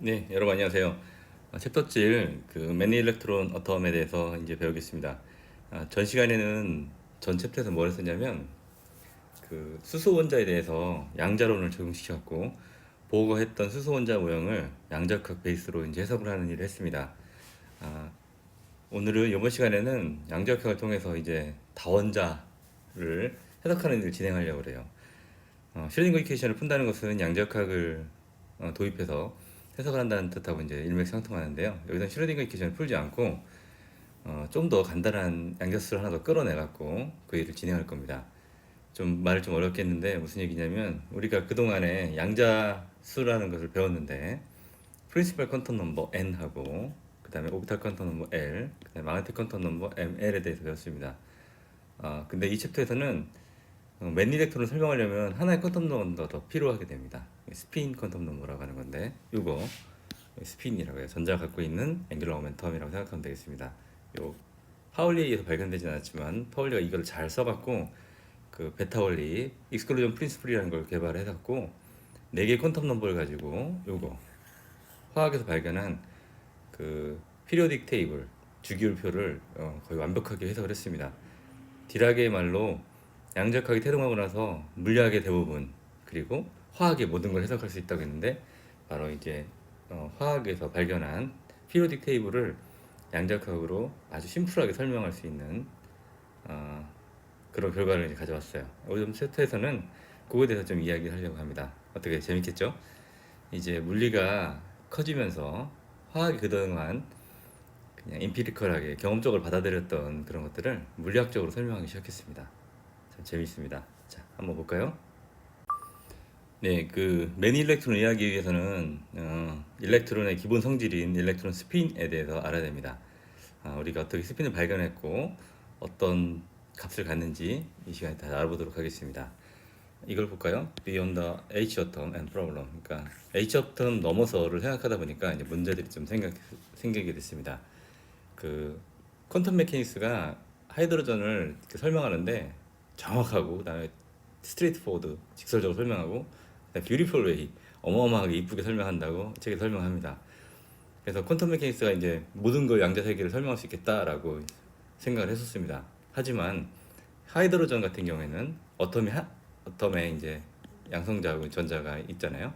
네, 여러분 안녕하세요. 챕터질 매니 일렉트론 어텀에 대해서 이제 배우겠습니다. 전 시간에는 전 챕터에서 뭘 했었냐면 수소 원자에 대해서 양자론을 적용시켰고 보고했던 수소 원자 모형을 양자역학 베이스로 이제 해석을 하는 일을 했습니다. 아, 오늘은 이번 시간에는 양자역학을 통해서 이제 다원자를 해석하는 일을 진행하려고 그래요. 슈레딩거 이퀘이션을 푼다는 것은 양자역학을 도입해서 해석을 한다는 뜻하고 이제 일맥상통하는데요. 여기서 슈레딩거 이퀘이션을 풀지 않고 좀 더 간단한 양자수를 하나 더 끌어내갖고 그 일을 진행할 겁니다. 좀 말을 좀 어렵게 했는데 무슨 얘기냐면 우리가 그동안에 양자수라는 것을 배웠는데 프린시플 퀀텀 넘버 n하고 그 다음에 오비탈 퀀텀 넘버 l, 그 다음에 마그네틱 퀀텀 넘버 ml에 대해서 배웠습니다. 근데 이 챕터에서는 맨 일렉트론을 설명하려면 하나의 퀀텀 넘버가 더 필요하게 됩니다. 스피인 퀀텀 넘버라고 하는 건데 이거 스피인이라고 해요. 전자가 갖고 있는 앵귤러 모멘텀이라고 생각하면 되겠습니다. 요 파울리에 의해서 발견되진 않았지만 파울리가 이걸 잘 써갖고 그 베타 원리 익스클루전 프린시플이라는 걸 개발해갖고 4개의 퀀텀 넘버를 가지고 요거 화학에서 발견한 그 피리오딕 테이블 주기율표를 거의 완벽하게 해석을 했습니다. 디락의 말로 양자역학이 태동하고 나서 물리학의 대부분 그리고 화학의 모든 걸 해석할 수 있다고 했는데 바로 이제 화학에서 발견한 피리오딕 테이블을 양자역학으로 아주 심플하게 설명할 수 있는 그런 결과를 이제 가져왔어요. 오늘 세트에서는 그거에 대해서 좀 이야기를 하려고 합니다. 어떻게 재밌겠죠? 이제 물리가 커지면서 화학이 그동안 그냥 임피리컬하게 경험적으로 받아들였던 그런 것들을 물리학적으로 설명하기 시작했습니다. 참 재밌습니다. 자, 한번 볼까요? 네, 매니 일렉트론 이해하기 위해서는 일렉트론의 기본 성질인 일렉트론 스핀에 대해서 알아야 됩니다. 우리가 어떻게 스핀을 발견했고 어떤 값을 갖는지 이 시간에 다 알아보도록 하겠습니다. 이걸 볼까요? Beyond the H atom and problem. 그러니까 H atom 넘어서를 생각하다 보니까 이제 문제들이 좀 생기게 됐습니다. 퀀텀 메케닉스가 하이드로전을 이렇게 설명하는데 정확하고 그다음에 스트레이트 포워드 직설적으로 설명하고 그다음에 뷰티풀 웨이 어마어마하게 이쁘게 설명한다고 책에 설명합니다. 그래서 퀀텀 메케닉스가 이제 모든 걸 양자 세계를 설명할 수 있겠다라고 생각을 했었습니다. 하지만 하이드로전 같은 경우에는 어텀에 이제 양성자하고 전자가 있잖아요.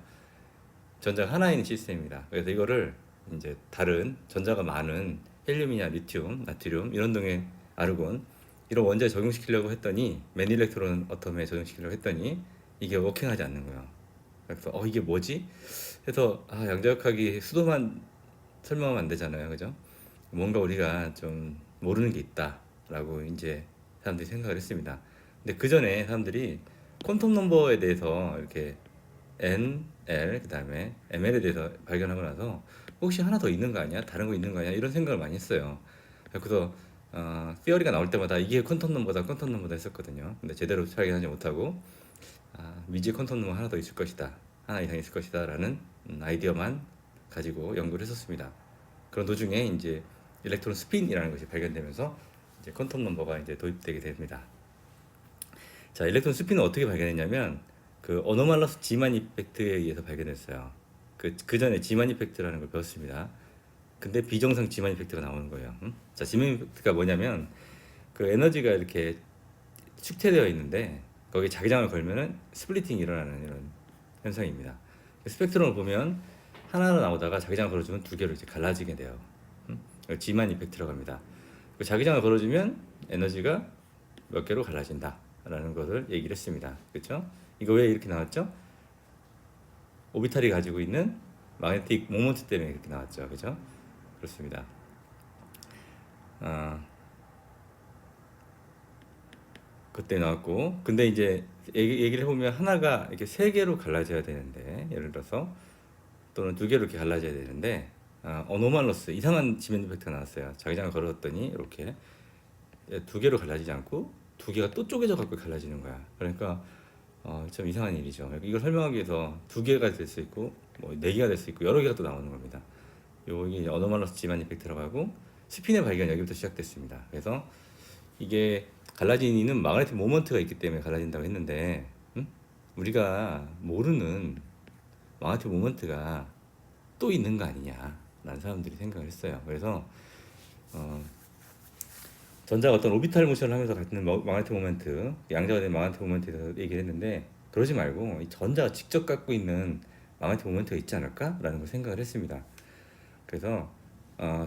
전자가 하나 있는 시스템입니다. 그래서 이거를 이제 다른 전자가 많은 헬륨이나 리튬, 나트륨 이런 등의 아르곤 이런 원자에 적용시키려고 했더니 맨 일렉트론 어텀에 적용시키려고 했더니 이게 워킹하지 않는 거예요. 그래서 이게 뭐지? 해서 양자역학이 수도만 설명하면 안 되잖아요, 그죠? 뭔가 우리가 좀 모르는 게 있다라고 이제 사람들이 생각을 했습니다. 근데 그 전에 사람들이 퀀텀 넘버에 대해서 이렇게 N, L, 그 다음에 ML에 대해서 발견하고 나서 혹시 하나 더 있는 거 아니야? 다른 거 있는 거 아니야? 이런 생각을 많이 했어요. 그래서 티어리가 나올 때마다 이게 퀀텀 넘버다, 퀀텀 넘버다 했었거든요. 근데 제대로 발견하지 못하고 미지의 퀀텀 넘버 하나 더 있을 것이다, 하나 이상 있을 것이다 라는 아이디어만 가지고 연구를 했었습니다. 그런 도중에 이제 일렉트론 스핀이라는 것이 발견되면서 이제 퀀텀 넘버가 이제 도입되게 됩니다. 자, 일렉트론 스핀은 어떻게 발견했냐면 어노말러스 지만 이펙트에 의해서 발견했어요. 그 전에 지만 이펙트라는 걸 배웠습니다. 근데 비정상 지만 이펙트가 나오는 거예요. 자, 지만 이펙트가 뭐냐면 에너지가 이렇게 축제되어 있는데 거기에 자기장을 걸면은 스플리팅이 일어나는 이런 현상입니다. 스펙트럼을 보면 하나로 나오다가 자기장을 걸어주면 두 개로 이제 갈라지게 돼요. 지만 이펙트라고 합니다. 자기장을 걸어주면 에너지가 몇 개로 갈라진다라는 것을 얘기를 했습니다. 그렇죠? 이거 왜 이렇게 나왔죠? 오비탈이 가지고 있는 마그네틱 모먼트 때문에 이렇게 나왔죠. 그죠? 그렇습니다. 그때 나왔고, 근데 이제 얘기를 해보면 하나가 이렇게 세 개로 갈라져야 되는데, 예를 들어서 또는 두 개로 이렇게 갈라져야 되는데 어노말러스 이상한 지면 이펙트가 나왔어요. 자기장을 걸었더니 이렇게 두 개로 갈라지지 않고 두 개가 또 쪼개져 갖고 갈라지는 거야. 그러니까 좀 이상한 일이죠. 이걸 설명하기 위해서 두 개가 될 수 있고 뭐 네 개가 될 수 있고 여러 개가 또 나오는 겁니다. 여기 어노말러스 지만 이펙트라고 하고 스핀의 발견 여기부터 시작됐습니다. 그래서 이게 갈라지는 이유는 마그네틱 모먼트가 있기 때문에 갈라진다고 했는데 우리가 모르는 마그네틱 모먼트가 또 있는 거 아니냐라는 사람들이 생각을 했어요. 그래서 전자가 어떤 오비탈 모션을 하면서 갖는 마그네틱 모멘트, 양자가 된 마그네틱 모멘트에 대해서 얘기를 했는데, 그러지 말고 이 전자가 직접 갖고 있는 마그네틱 모멘트가 있지 않을까라는 걸 생각을 했습니다. 그래서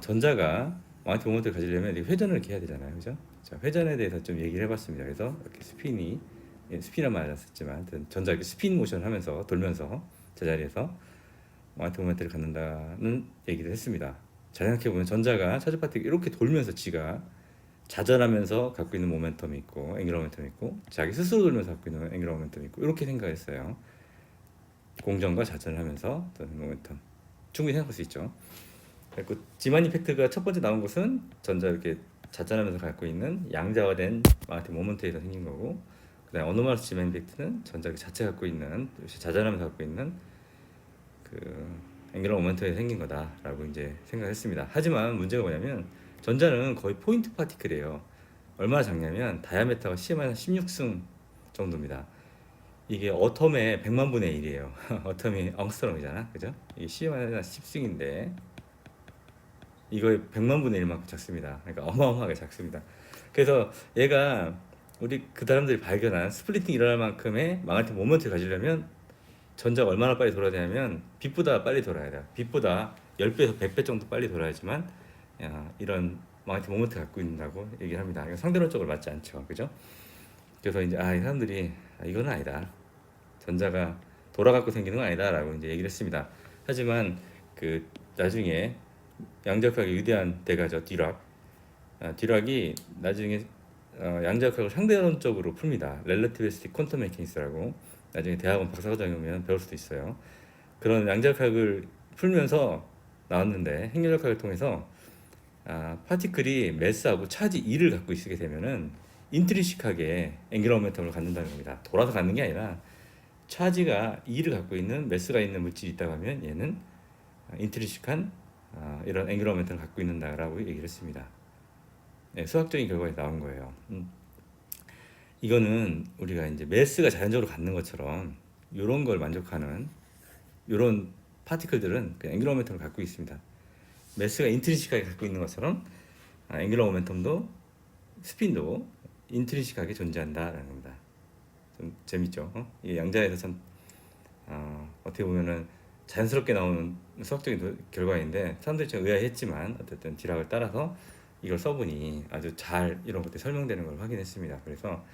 전자가 마그네틱 모멘트를 가지려면 회전을 이렇게 해야 되잖아요, 그죠? 자, 회전에 대해서 좀 얘기를 해봤습니다. 그래서 이렇게 스피는 말안 썼지만 전자 이렇게 스핀 모션을 하면서 돌면서 제자리에서 마그네틱 모멘트를 갖는다는 얘기를 했습니다. 잘 생각해보면 전자가 차저 파티클 이렇게 돌면서 지가 자전하면서 갖고 있는 모멘텀이 있고 앵귤러 모멘텀이 있고, 자기 스스로 돌면서 갖고 있는 앵귤러 모멘텀이 있고, 이렇게 생각했어요. 공전과 자전을 하면서 어떤 모멘텀 충분히 생각할 수 있죠. 그리고 지만 이펙트가 첫 번째 나온 것은 전자 이렇게 자전하면서 갖고 있는 양자화된 마그네틱 모멘트에서 생긴 거고, 그다음에 어노멀스 지만 이펙트는 전자 자체 갖고 있는, 자전하면서 갖고 있는 그 앵귤러 모멘텀에 생긴 거다라고 이제 생각했습니다. 하지만 문제가 뭐냐면 전자는 거의 포인트 파티클이에요. 얼마나 작냐면 다이아메터가 CM-16승 정도입니다. 이게 어텀의 100만 분의 1이에요. 어텀이 엉스트럼이잖아, 그죠? 이게 CM-10승인데 이거의 100만 분의 1만큼 작습니다. 그러니까 어마어마하게 작습니다. 그래서 얘가 우리 그 사람들이 발견한 스플리팅 일어날 만큼의 마그네틱 모멘트를 가지려면 전자가 얼마나 빨리 돌아야 되냐면 빛보다 빨리 돌아야 돼요. 빛보다 10배에서 100배 정도 빨리 돌아야지만 이런 마그네틱 모멘트 갖고 있다고 얘기를 합니다. 이거 상대론적으로 맞지 않죠, 그죠? 그래서 이제 이 사람들이 이건 아니다, 전자가 돌아갖고 생기는 건 아니다라고 이제 얘기를 했습니다. 하지만 그 나중에 양자역학의 위대한 대가죠, 디락이 나중에 양자역학을 상대론적으로 풉니다. 렐러티비스틱 퀀텀 메케닉스라고 나중에 대학원 박사과정에 오면 배울 수도 있어요. 그런 양자역학을 풀면서 나왔는데, 행렬역학을 통해서 파티클이 매스하고 차지 2를 갖고 있게 되면은 인트리식하게 앵귤러 모멘텀을 갖는다는 겁니다. 돌아서 갖는 게 아니라 차지가 2를 갖고 있는 매스가 있는 물질이 있다고 하면 얘는 인트리식한 이런 앵귤러 모멘텀을 갖고 있는다라고 얘기를 했습니다. 네, 수학적인 결과에 나온 거예요. 이거는 우리가 이제 매스가 자연적으로 갖는 것처럼 이런 걸 만족하는 이런 파티클들은 그 앵귤러 모멘텀을 갖고 있습니다. 매스가 인트리식하게 갖고 있는 것처럼 앵귤러 모멘텀도 스핀도 인트리식하게 존재한다라는 겁니다. 좀 재밌죠? 이 양자에서 참 어떻게 보면은 자연스럽게 나오는 수학적인 결과인데, 사람들이 좀 의아했지만 어쨌든 디락을 따라서 이걸 써보니 아주 잘 이런 것들이 설명되는 걸 확인했습니다. 그래서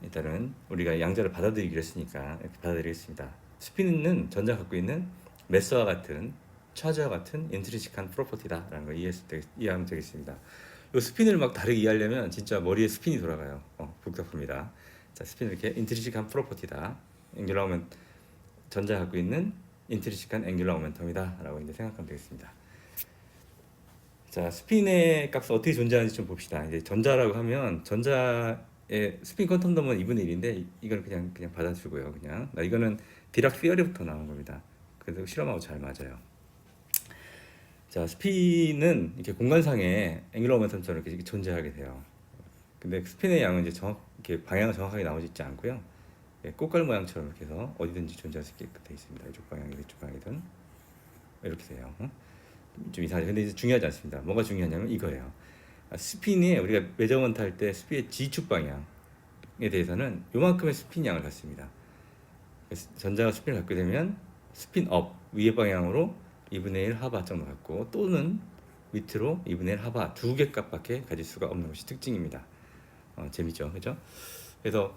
일단은 우리가 양자를 받아들이기로 했으니까 이렇게 받아들이겠습니다. 스핀은 전자 갖고 있는 매스와 같은, 차지와 같은 인트리식한 프로퍼티다라는 걸 이해하면 되겠습니다. 이 스핀을 막 다르게 이해하려면 진짜 머리에 스핀이 돌아가요. 복잡합니다. 자, 스핀은 이렇게 인트리식한 프로퍼티다. 앵귤러 모멘 전자 갖고 있는 인트리식한 앵귤러 모멘텀이다라고 이제 생각하면 되겠습니다. 자, 스핀의 값은 어떻게 존재하는지 좀 봅시다. 이제 전자라고 하면 전자의 스핀 퀀텀 넘은 2분의 1인데 이걸 그냥 받아주고요. 그냥 이거는 디락 시어리부터 나온 겁니다. 그래서 실험하고 잘 맞아요. 자, 스핀은 이렇게 공간상에 앵귤러 모멘텀처럼 이렇게 존재하게 돼요. 근데 스핀의 양은 이제 이렇게 방향은 정확하게 나오지 않고요. 꽃갈 모양처럼 이렇게 해서 어디든지 존재할 수 있게 되어 있습니다. 이쪽 방향이든 이쪽 방향이든 이렇게 돼요. 좀 이상하죠. 근데 이제 중요하지 않습니다. 뭐가 중요하냐면 이거예요. 스핀이 우리가 메저먼트 할 때 스핀의 G축 방향에 대해서는 요만큼의 스핀 양을 갖습니다. 전자가 스핀을 갖게 되면 스핀 업 위의 방향으로 2분의 1 하바 정도 갖고, 또는 밑으로 2분의 1 하바 두 개 값밖에 가질 수가 없는 것이 특징입니다. 재밌죠, 그죠? 그래서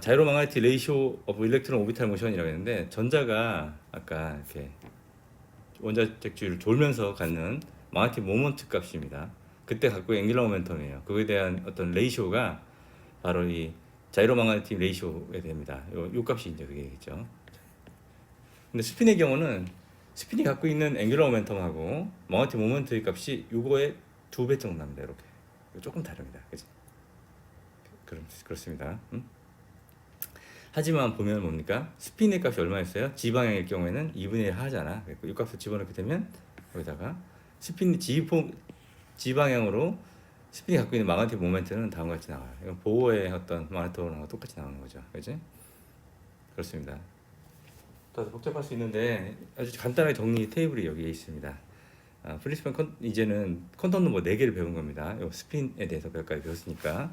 자이로 마그네틱 레이쇼 오브 일렉트론 오비탈 모션이라고 했는데, 전자가 아까 이렇게 원자적 주위를 돌면서 갖는 마그네틱 모먼트 값입니다. 그때 갖고 앵귤러 모멘텀이에요. 그거에 대한 어떤 레이쇼가 바로 이 자이로 마그네틱 레이쇼에 됩니다. 요 값이 이제 그게겠죠. 근데 스핀의 경우는 스핀이 갖고 있는 앵귤러 모멘텀하고 마그네틱 모먼트의 값이 요거의 2배 정도 납니다. 이렇게 조금 다릅니다. 그죠? 그렇습니다. 하지만 보면 뭡니까? 스핀의 값이 얼마였어요? G 방향일 경우에는 2분의 1 하잖아. 이 값을 집어넣게 되면 여기다가 스핀이 G 방향으로 스핀이 갖고 있는 마그네틱 모멘트는 다음과 같이 나와요. 이건 보호의 어떤 마그네틱하고 똑같이 나오는 거죠. 그지? 그렇습니다. 더 복잡할 수 있는데 아주 간단하게 정리 테이블이 여기에 있습니다. 프린시플 이제는 퀀텀 넘버 4개를 배운 겁니다. 요 스핀에 대해서 몇 가지 배웠으니까.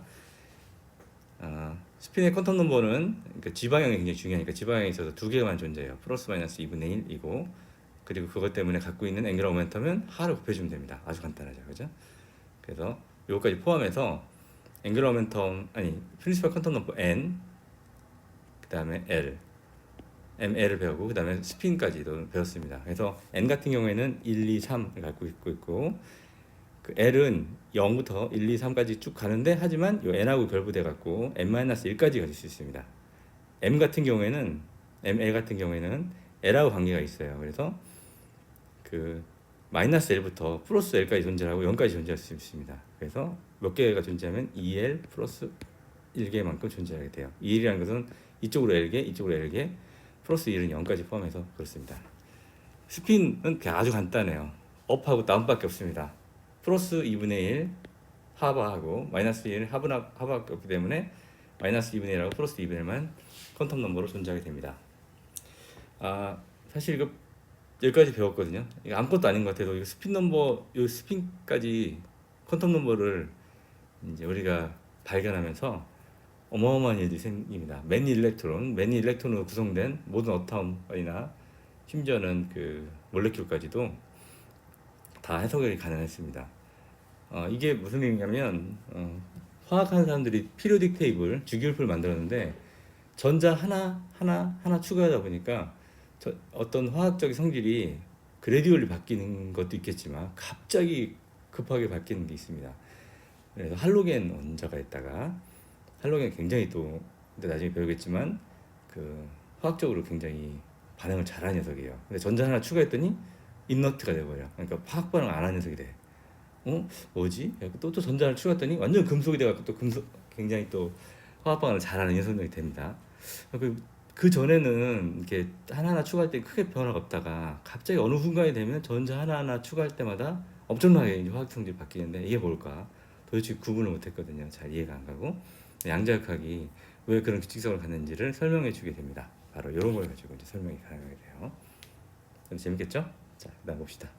스핀의 퀀텀 넘버는 그러니까 G 방향이 굉장히 중요하니까 G 방향에 있어서 두 개만 존재해요. 플러스 마이너스 2분의 1이고, 그리고 그것 때문에 갖고 있는 앵귤러 모멘텀은 하를 곱해주면 됩니다. 아주 간단하죠, 그죠? 그래서 요거까지 포함해서 앵귤러 모멘텀 프린시플 퀀텀 넘버 n, 그 다음에 l, ml을 배우고 그 다음에 스핀까지도 배웠습니다. 그래서 n 같은 경우에는 1, 2, 3을 갖고 있고, 그 L은 0부터 1, 2, 3까지 쭉 가는데, 하지만 요 n하고 결부돼 갖고 n-1까지 가질 수 있습니다. m 같은 경우에는 ml 같은 경우에는 l하고 관계가 있어요. 그래서 그 마이너스 l부터 플러스 l까지 존재하고 0까지 존재할 수 있습니다. 그래서 몇 개가 존재하면 2l 플러스 1개만큼 존재하게 돼요. 2l이라는 것은 이쪽으로 l개, 이쪽으로 l개, 플러스 1은 0까지 포함해서 그렇습니다. 스핀은 아주 간단해요. 업하고 다운밖에 없습니다. 플러스 2분의 1 하바하고 마이너스 1 하바밖에 없기 때문에 마이너스 2분의 1하고 플러스 2분의 1만 퀀텀 넘버로 존재하게 됩니다. 사실 이거 여기까지 배웠거든요. 이거 아무것도 아닌 것 같아도 이거 스핀 넘버, 이 스핀까지 퀀텀 넘버를 이제 우리가 발견하면서 어마어마한 일이 생깁니다. 매니 일렉트론으로 구성된 모든 어텀이나 심지어는 그 몰레큘까지도 다 해석이 가능했습니다. 이게 무슨 얘기냐면, 화학하는 사람들이 피리오딕 테이블, 주기율표를 만들었는데 전자 하나 추가하다 보니까 어떤 화학적 성질이 그레듀얼리 바뀌는 것도 있겠지만 갑자기 급하게 바뀌는 게 있습니다. 그래서 할로겐 원자가 있다가, 할로겐 굉장히 또 근데 나중에 배우겠지만 그 화학적으로 굉장히 반응을 잘하는 녀석이에요. 근데 전자 하나 추가했더니 인너트가 돼버려. 그러니까 화학 반응 안 하는 녀석이 돼. 뭐지? 또 전자를 추가했더니 완전 금속이 돼갖고 또 굉장히 또 화학 반응을 잘하는 녀석이 됩니다. 그 전에는 이렇게 하나하나 추가할 때 크게 변화가 없다가 갑자기 어느 순간이 되면 전자 하나하나 추가할 때마다 엄청나게 화학 성질이 바뀌는데, 이게 뭘까? 도대체 구분을 못했거든요. 잘 이해가 안 가고, 양자역학이 왜 그런 규칙성을 갖는지를 설명해 주게 됩니다. 바로 이런 걸 가지고 이제 설명이 가능하게 돼요. 재밌겠죠? 자, 그다음 봅시다.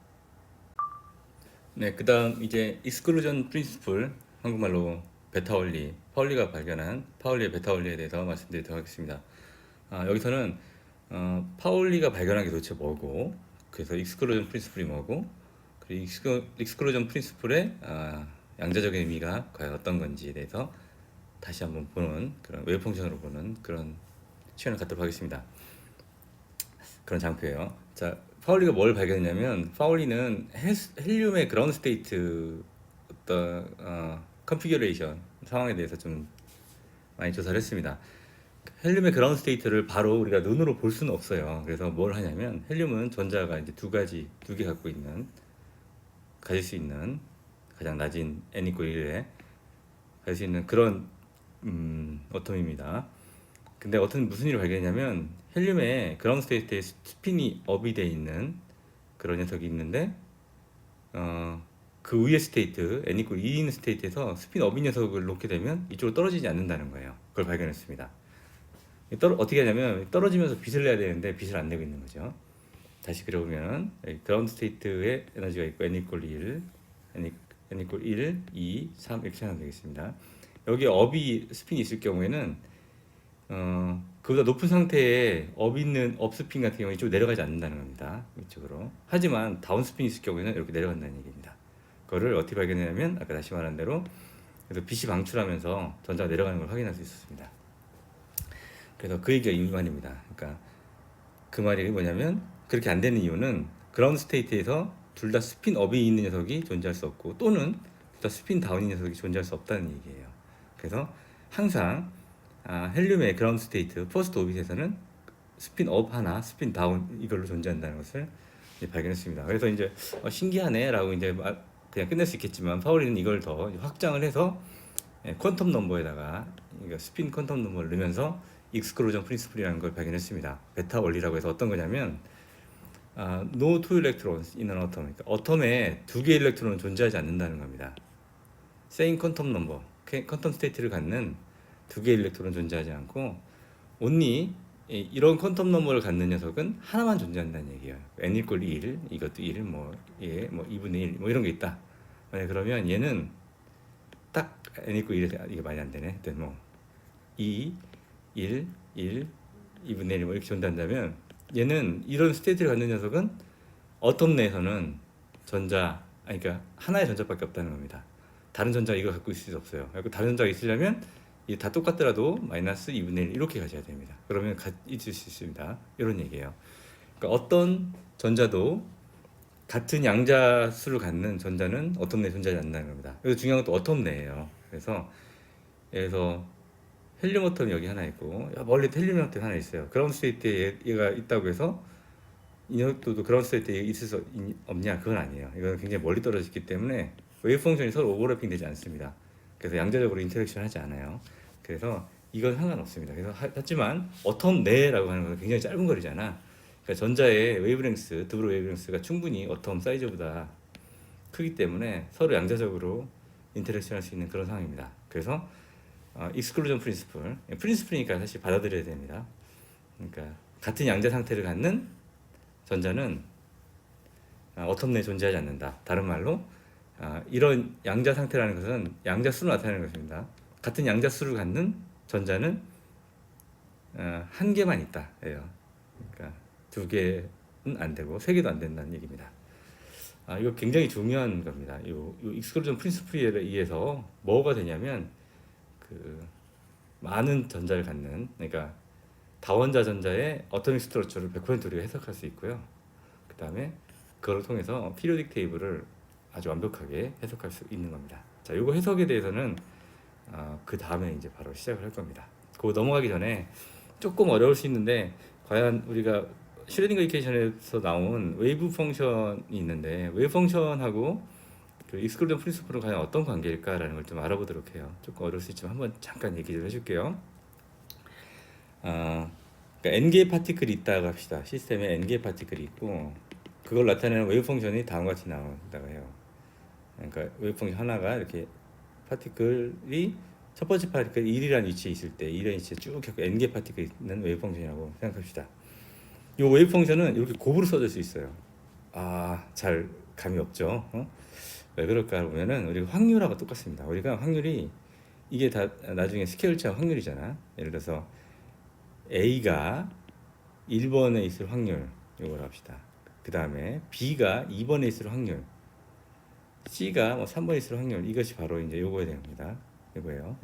네, 그다음 이제 익스클루전 프린시플, 한국말로 베타 원리, 파울리가 발견한 파울리의 베타 원리에 대해서 말씀드리도록 하겠습니다. 여기서는 파울리가 발견한 게 도대체 뭐고, 그래서 익스클루전 프린시플이 뭐고, 그리고 익스클루전 프린시플의 양자적인 의미가 과연 어떤 건지에 대해서 다시 한번 보는, 그런 웨이브 펑션으로 보는 그런 시간을 갖도록 하겠습니다. 그런 장표예요. 자, 파울리가 뭘 발견했냐면, 파울리는 헬륨의 그라운드 스테이트 어떤 컨피규레이션 상황에 대해서 좀 많이 조사를 했습니다. 헬륨의 그라운드 스테이트를 바로 우리가 눈으로 볼 수는 없어요. 그래서 뭘 하냐면, 헬륨은 전자가 이제 두 개 가질 수 있는 가장 낮은 n=1에 가질 수 있는 그런 어텀입니다. 근데 무슨 일을 발견했냐면, 헬륨의 그라운드 스테이트에 스핀이 업이 돼 있는 그런 녀석이 있는데, 그 위의 스테이트 n=2 있는 스테이트에서 스핀 업인 녀석을 놓게 되면 이쪽으로 떨어지지 않는다는 거예요. 그걸 발견했습니다. 어떻게 하냐면, 떨어지면서 빛을 내야 되는데 빛을 안 내고 있는 거죠. 다시 그려보면 그라운드 스테이트에 에너지가 있고 n=1, n=1, 2, 3 이렇게 생각하면 되겠습니다. 여기 업이 스핀이 있을 경우에는 그보다 높은 상태에 업 스핀 같은 경우에 이쪽으로 내려가지 않는다는 겁니다. 이쪽으로. 하지만 다운 스핀이 있을 경우에는 이렇게 내려간다는 얘기입니다. 그거를 어떻게 발견했냐면, 아까 다시 말한 대로 그래서 빛이 방출하면서 전자가 내려가는 걸 확인할 수 있었습니다. 그래서 그 얘기가 이 말입니다. 그러니까 그 말이 뭐냐면, 그렇게 안 되는 이유는 그라운드 스테이트에서 둘 다 스핀 업이 있는 녀석이 존재할 수 없고, 또는 둘 다 스핀 다운인 녀석이 존재할 수 없다는 얘기예요. 그래서 항상 헬륨의 그라운드 스테이트 퍼스트 오빗에서는 스핀 업 하나, 스핀 다운 이걸로 존재한다는 것을 발견했습니다. 그래서 이제 신기하네라고 이제 그냥 끝낼 수 있겠지만, 파울리는 이걸 더 확장을 해서 퀀텀 넘버에다가 스핀 퀀텀 넘버를 넣으면서 익스클루전 프린시플이라는 걸 발견했습니다. 베타 원리라고 해서 어떤 거냐면, no two electrons in an atom, 그러니까 어텀에 두 개의 일렉트론은 존재하지 않는다는 겁니다. same quantum number, 퀀텀 스테이트를 갖는 두 개의 일렉트론은 존재하지 않고, only 이런 퀀텀 넘버를 갖는 녀석은 하나만 존재한다는 얘기예요. n 이퀄 1, 이것도 1, 뭐, 뭐 2분의 1, 뭐 이런 게 있다. 만약 그러면 얘는 딱 n 이퀄 1이 이게 많이 안 되네. 하여튼 뭐 2, 1, 1, 2분의 1, 뭐 이렇게 존재한다면 얘는 이런 스테이트를 갖는 녀석은 어텀 내에서는 그러니까 하나의 전자밖에 없다는 겁니다. 다른 전자가 이걸 갖고 있을 수 없어요. 다른 전자가 있으려면 이게 다 똑같더라도 마이너스 2분의 1 이렇게 가져야 됩니다. 그러면 있을 수 있습니다. 이런 얘기예요. 그러니까 어떤 전자도 같은 양자수를 갖는 전자는 어텀 내에 존재하지 않는다는 겁니다. 그래서 중요한 건 또 어텀 내예요. 그래서 헬륨 어텀이 여기 하나 있고 멀리 헬륨 어텀이 하나 있어요. 그라운드 스테이트에 얘가 있다고 해서 이 녀석도 그라운드 스테이트에 있을 수 없냐? 그건 아니에요. 이거는 굉장히 멀리 떨어져 있기 때문에 웨이브 펑션이 서로 오버래핑 되지 않습니다. 그래서 양자적으로 인터랙션 하지 않아요. 그래서 이건 상관없습니다. 그래서 하지만 어텀 내라고 하는 것은 굉장히 짧은 거리잖아. 그러니까 전자의 웨이브랭스, 드브로 웨이브랭스가 충분히 어텀 사이즈보다 크기 때문에 서로 양자적으로 인터랙션 할 수 있는 그런 상황입니다. 그래서 익스클루전 프린시플이니까 사실 받아들여야 됩니다. 그러니까 같은 양자 상태를 갖는 전자는 어텀 내에 존재하지 않는다. 다른 말로 이런 양자 상태라는 것은 양자 수를 나타내는 것입니다. 같은 양자 수를 갖는 전자는 한 개만 있다. 예요. 그러니까 두 개는 안 되고 세 개도 안 된다는 얘기입니다. 이거 굉장히 중요한 겁니다. 이 익스클루전 프린시플에 의해서 뭐가 되냐면 그 많은 전자를 갖는, 그러니까 다원자 전자의 어토믹 스트럭처를 100% 우리가 해석할 수 있고요. 그 다음에 그걸 통해서 피리오딕 테이블을 아주 완벽하게 해석할 수 있는 겁니다. 자, 이거 해석에 대해서는 그 다음에 이제 바로 시작을 할 겁니다. 그거 넘어가기 전에 조금 어려울 수 있는데, 과연 우리가 슈레딩거 이퀘이션에서 나온 웨이브 펑션이 있는데 웨이브 펑션하고 그 익스클루전 프린시플은 과연 어떤 관계일까라는 걸 좀 알아보도록 해요. 조금 어려울 수 있지만 한번 잠깐 얘기 좀 해줄게요. 그러니까 n개의 파티클이 있다고 합시다. 시스템에 n개의 파티클이 있고 그걸 나타내는 웨이브 펑션이 다음과 같이 나온다고 해요. 그러니까 웨이브 펑션 하나가 이렇게 파티클이 첫 번째 파티클 1이라는 위치에 있을 때 1이라는 위치에 쭉 해서 n개 파티클이 있는 웨이브 펑션이라고 생각합시다. 이 웨이브 펑션은 이렇게 곱으로 써질 수 있어요. 잘 감이 없죠. 왜 그럴까 보면은 우리가 확률하고 똑같습니다. 우리가 확률이 이게 다 나중에 스케일차 확률이잖아. 예를 들어서 A가 1번에 있을 확률 이걸 합시다. 그 다음에 B가 2번에 있을 확률, C가 뭐 3번에 있을 확률, 이것이 바로 이제 요거에 됩니다. 이거예요.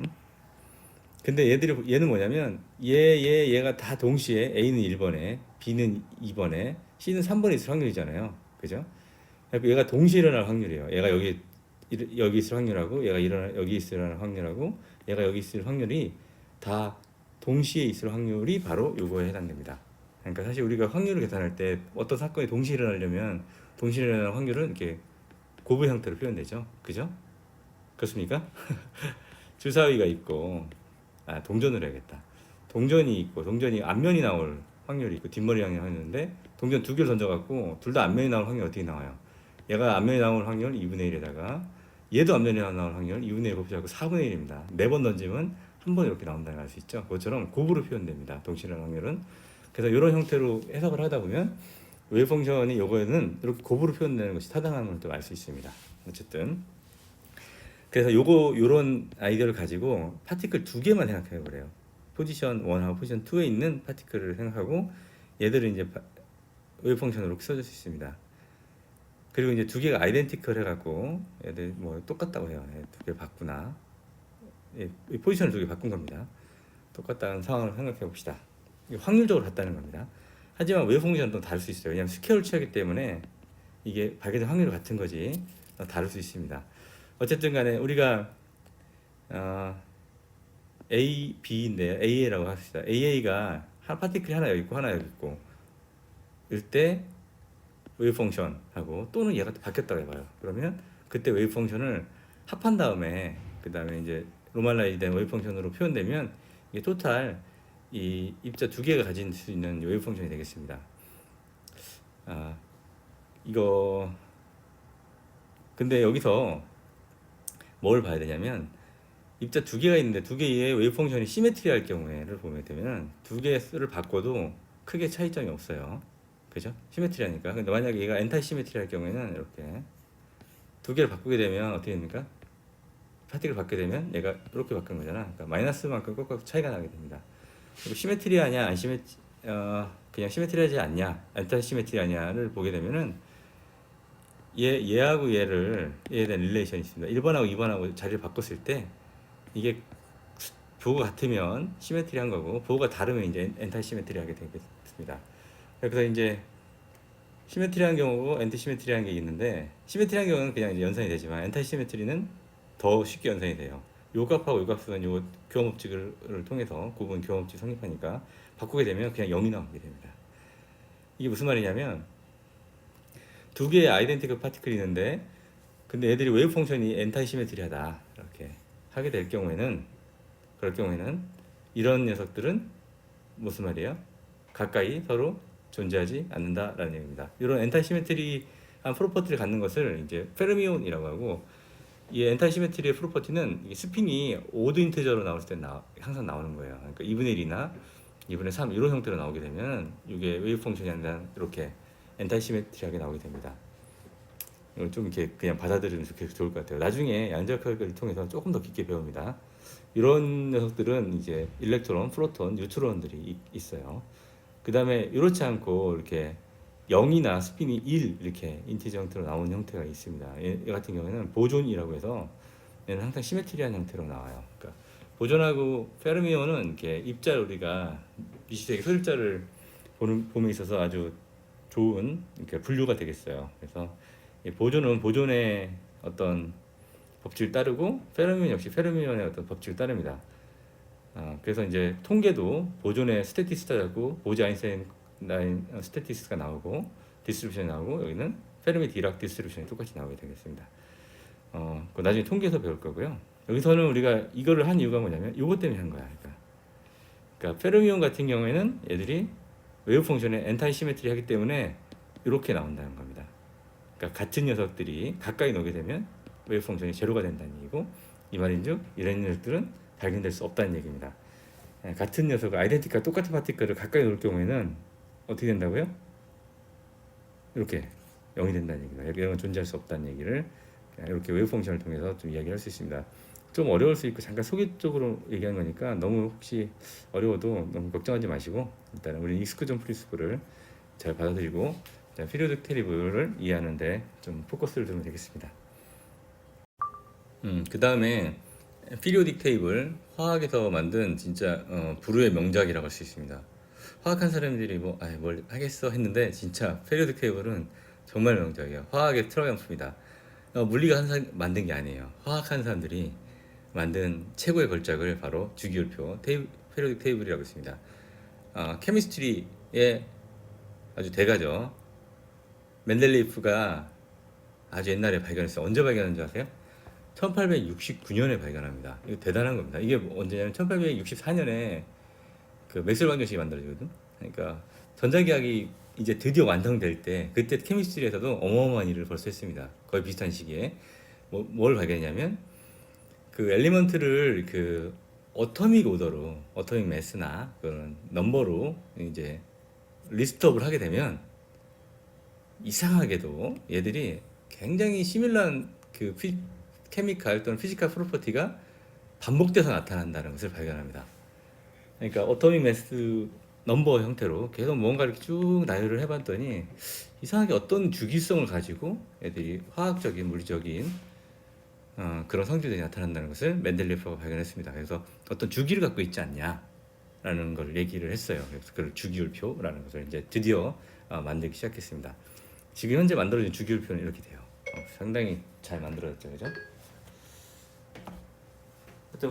근데 얘는 뭐냐면 얘가 다 동시에 A는 1번에 B는 2번에 C는 3번에 있을 확률이잖아요. 그죠? 얘가 동시에 일어날 확률이에요. 얘가 여기 있을 확률하고 얘가 여기 있을 확률하고 얘가 여기 있을 확률이 다 동시에 있을 확률이 바로 요거에 해당됩니다. 그러니까 사실 우리가 확률을 계산할 때 어떤 사건이 동시에 일어나려면 동시에 일어나는 확률은 이렇게 곱의 형태로 표현되죠. 그죠? 그렇습니까? 주사위가 있고 동전을 해야겠다. 동전이 있고 동전이 앞면이 나올 확률이 있고 뒷머리 향이 확률인데 동전 두 개를 던져갖고 둘 다 앞면이 나올 확률이 어떻게 나와요? 얘가 앞면이 나올 확률 2분의 1에다가 얘도 앞면이 나올 확률 2분의 1 곱하고 4분의 1입니다. 4번 던지면 한 번 이렇게 나온다는 걸 알 수 있죠. 그것처럼 곱으로 표현됩니다. 동시에 일어나는 확률은. 그래서 이런 형태로 해석을 하다 보면 웨이브 펑션이 요거에는 이렇게 곱으로 표현되는 것이 타당한 걸 또 알 수 있습니다. 어쨌든 그래서 요런 아이디어를 가지고 파티클 두 개만 생각해 보래요. 포지션 1하고 포지션 2에 있는 파티클을 생각하고 얘들은 이제 웨이브 펑션으로 써줄 수 있습니다. 그리고 이제 두 개가 아이덴티컬 해갖고 얘들 뭐 똑같다고 해요. 두 개 바꾸나 포지션을 두 개 바꾼 겁니다. 똑같다는 상황을 생각해 봅시다. 확률적으로 같다는 겁니다. 하지만 웨이브 펑션은 또 다를 수 있어요. 왜냐하면 스케일을 취하기 때문에 이게 발견된 확률이 같은 거지 다를 수 있습니다. 어쨌든 간에 우리가 A, B인데요. AA라고 합시다. AA가 한 파티클이 하나 여기 있고 하나 여기 있고 이때 웨이브 펑션하고 또는 얘가 또 바뀌었다고 해봐요. 그러면 그때 웨이브 펑션을 합한 다음에 그 다음에 이제 로말라이즈된 웨이브 펑션으로 표현되면 이게 토탈 이 입자 두 개가 가진 수 있는 웨이브 펑션이 되겠습니다. 이거 근데 여기서 뭘 봐야 되냐면 입자 두 개가 있는데 두 개의 웨이브 펑션이 시메트리할 경우에를 보게 되면 두 개를 바꿔도 크게 차이점이 없어요. 그죠? 시메트리하니까. 근데 만약에 얘가 엔타이 시메트리할 경우에는 이렇게 두 개를 바꾸게 되면 어떻게 됩니까? 파티클을 바꾸게 되면 얘가 이렇게 바뀌는 거잖아. 그러니까 마이너스만큼 꼭 차이가 나게 됩니다. 그리고 시메트리하냐 안 그냥 시메트리하지 않냐 엔타 시메트리하냐를 보게 되면은 얘하고 얘에 대한 릴레이션이 있습니다. 1번하고 2번하고 자리를 바꿨을 때 이게 보호가 같으면 시메트리한 거고 보호가 다르면 이제 엔타 시메트리하게 되겠습니다. 그래서 이제 시메트리한 경우고 엔티 시메트리한 게 있는데 시메트리한 경우는 그냥 이제 연산이 되지만 엔타 시메트리는 더 쉽게 연산이 돼요. 요 값하고 요 값은 요 교환법칙을 통해서 구분 교환법칙 성립하니까 바꾸게 되면 그냥 0이 나오게 됩니다. 이게 무슨 말이냐면 두 개의 아이덴티컬 파티클이 있는데 근데 애들이 웨이브 펑션이 엔타이 시메트리하다 이렇게 하게 될 경우에는 그럴 경우에는 이런 녀석들은 무슨 말이에요? 가까이 서로 존재하지 않는다라는 얘기입니다. 이런 엔타이 시메트리한 프로퍼티를 갖는 것을 이제 페르미온이라고 하고 이 엔타이 시메트리의 프로퍼티는 스핀이 오드 인티저로 나올 때 항상 나오는 거예요. 그러니까 2분의 1이나 2분의 3 이런 형태로 나오게 되면 이게 웨이브 펑션이 아니라 이렇게 엔타이 시메트리하게 나오게 됩니다. 이걸 좀 이렇게 그냥 받아들이면 좋을 것 같아요. 나중에 양자역학을 통해서 조금 더 깊게 배웁니다. 이런 녀석들은 이제 일렉트론, 프로톤, 뉴트론들이 있어요. 그 다음에 이렇지 않고 이렇게 0이나 스핀이 1 이렇게 인티저 형태로 나오는 형태가 있습니다. 얘 같은 경우에는 보존이라고 해서 얘는 항상 시메트리한 형태로 나와요. 그러니까 보존하고 페르미온은 이렇게 입자 우리가 미시되게 소립자를 봄에 있어서 아주 좋은 이렇게 분류가 되겠어요. 그래서 보존은 보존의 어떤 법칙을 따르고 페르미온 역시 페르미온의 어떤 법칙을 따릅니다. 그래서 이제 통계도 보존의 스태티스트하고 보지 아인슈타인 스태티스트가 나오고 디스트리뷰션이 나오고 여기는 페르미 디락 디스트리뷰션이 똑같이 나오게 되겠습니다. 나중에 통계에서 배울 거고요. 여기서는 우리가 이거를 한 이유가 뭐냐면 이것 때문에 한 거야. 그러니까 페르미온 같은 경우에는 얘들이 웨이브 펑션의 엔타이 시메트리 하기 때문에 이렇게 나온다는 겁니다. 그러니까 같은 녀석들이 가까이 놓게 되면 웨이브 펑션이 제로가 된다는 얘기고 이 말인즉 이런 녀석들은 발견될 수 없다는 얘기입니다. 같은 녀석 아이덴티컬 똑같은 파티클을 가까이 놓을 경우에는 어떻게 된다고요? 이렇게 0이 된다는 얘기입니다. 이런 존재할 수 없다는 얘기를 이렇게 웨이브 펑션을 통해서 좀 이야기할 수 있습니다. 좀 어려울 수 있고 잠깐 소개적으로 얘기한 거니까 너무 혹시 어려워도 너무 걱정하지 마시고 일단 우리 익스크루전 프린시플을 잘 받아들이고 피리오딕 테이블을 이해하는데 좀 포커스를 두면 되겠습니다. 그 다음에 피리오딕 테이블 화학에서 만든 진짜 불후의 명작이라고 할 수 있습니다. 화학한 사람들이 뭘 하겠어 했는데 진짜 피리오딕 테이블은 정말 명작이에요. 화학의 트라이엄프입니다. 물리가 만든 게 아니에요. 화학한 사람들이 만든 최고의 걸작을 바로 주기율표 피리오딕 테이블이라고 있습니다. 케미스트리의 아주 대가죠. 멘델리프가 아주 옛날에 발견했어요. 언제 발견한 줄 아세요? 1869년에 발견합니다. 이거 대단한 겁니다. 이게 언제냐면 1864년에 그 맥스웰 방정식이 만들어지거든. 그러니까 전자기학이 이제 드디어 완성될 때 그때 케미스트리에서도 어마어마한 일을 벌써 했습니다. 거의 비슷한 시기에 뭘 발견했냐면 그 엘리먼트를 그 어토믹 오더로 어토믹 매스나 그런 넘버로 이제 리스트업을 하게 되면 이상하게도 얘들이 굉장히 시밀러한 그 케미칼 또는 피지컬 프로퍼티가 반복돼서 나타난다는 것을 발견합니다. 그러니까 어토믹 매스 넘버 형태로 계속 뭔가 이렇게 쭉 나열을 해봤더니 이상하게 어떤 주기성을 가지고 애들이 화학적인 물리적인 그런 성질들이 나타난다는 것을 멘델리프가 발견했습니다. 그래서 어떤 주기를 갖고 있지 않냐라는 걸 얘기를 했어요. 그래서 그걸 주기율표라는 것을 이제 드디어 만들기 시작했습니다. 지금 현재 만들어진 주기율표는 이렇게 돼요. 상당히 잘 만들어졌죠, 그죠?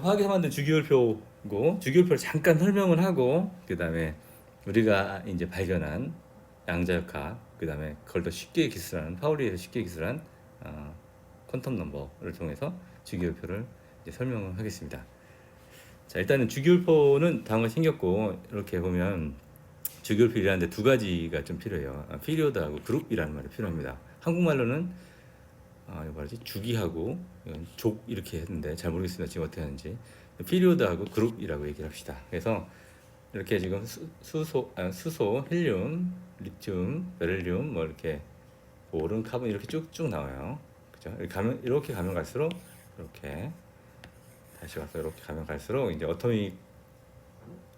화학에서 만든 주기율표고 주기율표를 잠깐 설명을 하고 그 다음에 우리가 이제 발견한 양자역학 그 다음에 그걸 더 쉽게 기술한 파우리에서 쉽게 기술한 퀀텀 넘버를 통해서 주기율표를 이제 설명을 하겠습니다. 자, 일단은 주기율표는 다음과 생겼고 이렇게 보면 주기율표라는데 두 가지가 좀 필요해요. 피리오드하고 그룹이라는 말이 필요합니다. 한국말로는 이거 뭐지? 주기하고 이건 족 이렇게 했는데 잘 모르겠습니다. 지금 어떻게 하는지. 피리오드하고 그룹이라고 얘기를 합시다. 그래서 이렇게 지금 수소, 헬륨, 리튬, 베릴륨 뭐 이렇게 오른 카본 이렇게 쭉쭉 나와요. 그죠? 이렇게 가면 갈수록 이렇게 다시 와서 이렇게 가면 갈수록 이제 어토믹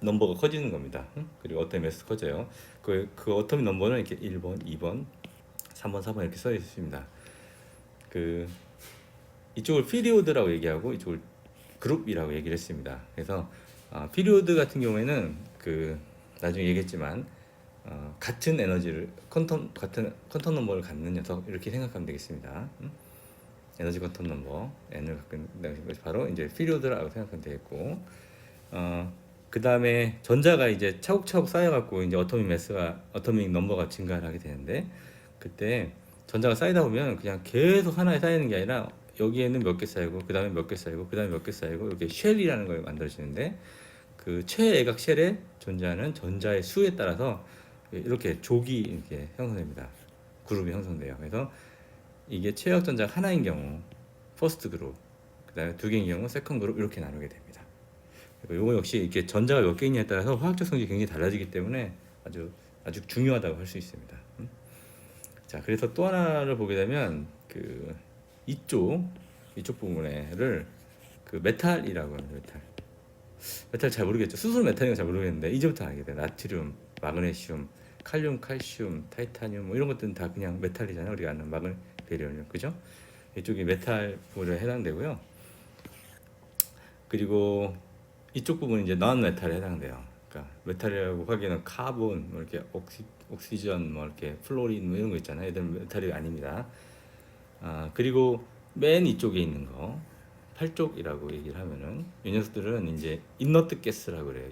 넘버가 커지는 겁니다. 그리고 어토믹 매스 커져요. 그 어토믹 넘버는 이렇게 1번, 2번, 3번, 4번 이렇게 써 있습니다. 이쪽을 피리오드라고 얘기하고 이쪽을 그룹이라고 얘기를 했습니다. 그래서 피리오드 같은 경우에는 나중에 얘기했지만 같은 에너지를 같은 퀀텀 넘버를 갖는 녀석 이렇게 생각하면 되겠습니다. 에너지 퀀텀 넘버 n을 갖고 있는 것이 바로 이제 피리오드라고 생각하면 되겠고, 그 다음에 전자가 이제 차곡차곡 쌓여갖고 이제 어토믹 넘버가 증가를 하게 되는데, 그때 전자가 쌓이다 보면 그냥 계속 하나에 쌓이는 게 아니라 여기에는 몇 개 쌓이고 그 다음에 몇 개 쌓이고 그 다음에 몇 개 쌓이고 이렇게 쉘이라는 걸 만들어지는데, 그 최애각 쉘에 존재하는 전자의 수에 따라서 이렇게 족이 이렇게 형성됩니다. 그룹이 형성돼요. 그래서 이게 최애각 전자가 하나인 경우 퍼스트 그룹, 그 다음에 두 개인 경우 세컨 그룹 이렇게 나누게 됩니다. 이거 역시 이렇게 전자가 몇 개이냐에 따라서 화학적 성질이 굉장히 달라지기 때문에 아주 중요하다고 할 수 있습니다. 자, 그래서 또 하나를 보게 되면 이쪽 부분에를 메탈이라고 하는 메탈 잘 모르겠죠. 수소 메탈인 잘 모르겠는데 이제부터 알게 돼요. 나트륨, 마그네슘, 칼륨, 칼슘, 타이타늄 뭐 이런 것들은 다 그냥 메탈이잖아요. 우리가 아는 베리륨, 그죠? 이쪽이 메탈 부분에 해당되고요. 그리고 이쪽 부분이 이제 non 메탈에 해당돼요. 그러니까 메탈이라고 하기에는 카본, 뭐 이렇게 옥시전, 뭐 이렇게 플로린 뭐 이런 거 있잖아요. 얘들은 메탈이 아닙니다. 그리고 맨 이쪽에 있는 거 8쪽이라고 얘기를 하면은 이 녀석들은 이제 인너트 가스라고 그래요.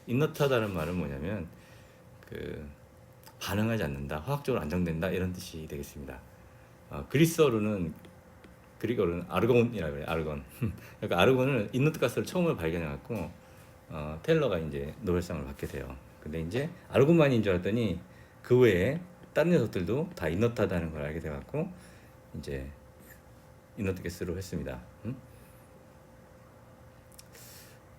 인너트하다는 말은 뭐냐면 반응하지 않는다, 화학적으로 안정된다 이런 뜻이 되겠습니다. 그리거로는 아르곤이라고 해요. 아르곤. 그러니까 아르곤을 인너트 가스를 처음으로 발견해갖고 테일러가 이제 노벨상을 받게 돼요. 근데 이제 아르곤만인 줄 알았더니 그 외에 다른 녀석들도 다 인너트하다는 걸 알게 돼갖고 이제 인너트 가스로 했습니다.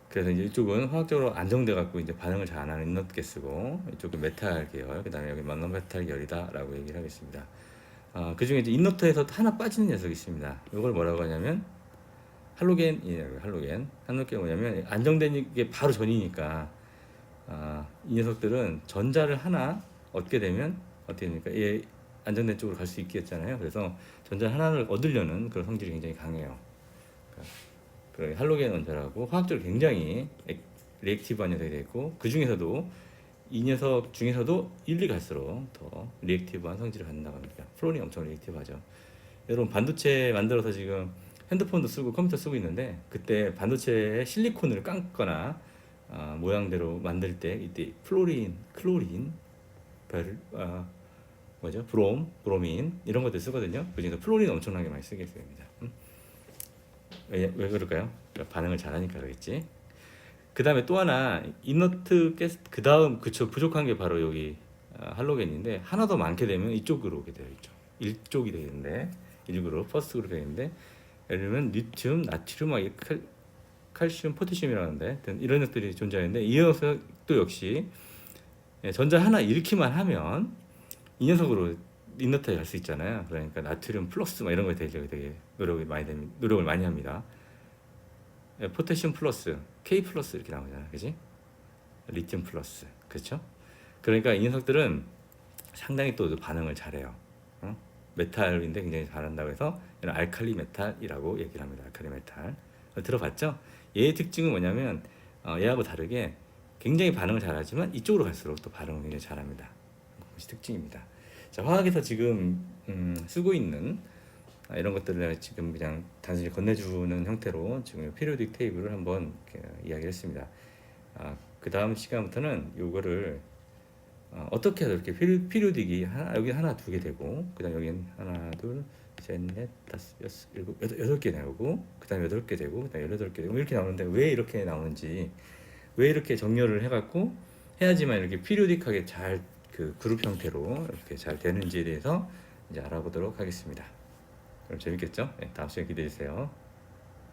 그래서 이제 이쪽은 화학적으로 안정돼갖고 이제 반응을 잘 안 하는 인너트 가스고, 이쪽은 메탈 계열, 그 다음에 여기 non-메탈 계열이다라고 얘기를 하겠습니다. 그 중에 이제 인너트에서 하나 빠지는 녀석이 있습니다. 이걸 뭐라고 하냐면 할로겐이라고. 할로겐 뭐냐면 안정된 게 바로 전이니까 이 녀석들은 전자를 하나 얻게 되면 어떻게 됩니까? 얘 안정된 쪽으로 갈 수 있겠잖아요. 그래서 전자 하나를 얻으려는 그런 성질이 굉장히 강해요. 그러니까 할로겐 원자라고 화학적으로 굉장히 리액티브한 녀석이 되고, 그 중에서도 이 녀석 중에서도 1, 2 갈수록 더 리액티브한 성질을 갖는다고 합니다. 플로린이 엄청 리액티브하죠. 여러분 반도체 만들어서 지금 핸드폰도 쓰고 컴퓨터 쓰고 있는데, 그때 반도체에 실리콘을 감거나 모양대로 만들 때 이때 플로린, 클로린, 브로민 이런 것들 쓰거든요. 그중에서 플로린 엄청나게 많이 쓰게 됩니다. 왜 그럴까요? 반응을 잘하니까 그러겠지. 그 다음에 또 하나 인너트 가스, 그 다음 부족한 게 바로 여기 할로겐인데, 하나 더 많게 되면 이쪽으로 오게 돼요. 이쪽 1쪽이 되겠는데, 1그룹 퍼스트 그룹이 되겠는데, 예를 들면 리튬, 나트륨, 칼슘, 포타슘이라는데 이런 것들이 존재하는데, 이 녀석도 역시 전자 하나 잃기만 하면 이 녀석으로 인너트에 갈 수 있잖아요. 그러니까 나트륨 플러스 막 이런 거에 되게 노력을 많이 합니다. 포타슘 플러스, K 플러스 이렇게 나오잖아요, 그지? 리튬 플러스, 그렇죠? 그러니까 이 녀석들은 상당히 또 반응을 잘해요. 메탈인데 굉장히 잘한다고 해서 이런 알칼리 메탈이라고 얘기를 합니다. 알칼리 메탈 들어봤죠? 얘의 특징은 뭐냐면 얘하고 다르게 굉장히 반응을 잘하지만 이쪽으로 갈수록 또 반응을 굉장히 잘합니다. 그것이 특징입니다. 자, 화학에서 지금 쓰고 있는 이런 것들을 지금 그냥 단순히 건네주는 형태로 지금 피리오딕 테이블을 한번 이야기를 했습니다. 그 다음 시간부터는 요거를 어떻게 해서 이렇게 피리오딕이 여기 하나 두 개 되고, 그 다음 여기는 하나 둘 셋 넷 다섯 여섯 일곱 여덟 개 나오고, 그 다음 8개 되고, 그 다음 18개 되고 이렇게 나오는데, 왜 이렇게 나오는지, 왜 이렇게 정렬을 해갖고 해야지만 이렇게 피리오딕하게 잘 그룹 형태로 이렇게 잘 되는지에 대해서 이제 알아보도록 하겠습니다. 그럼 재밌겠죠? 네, 다음 시간에 기대해 주세요.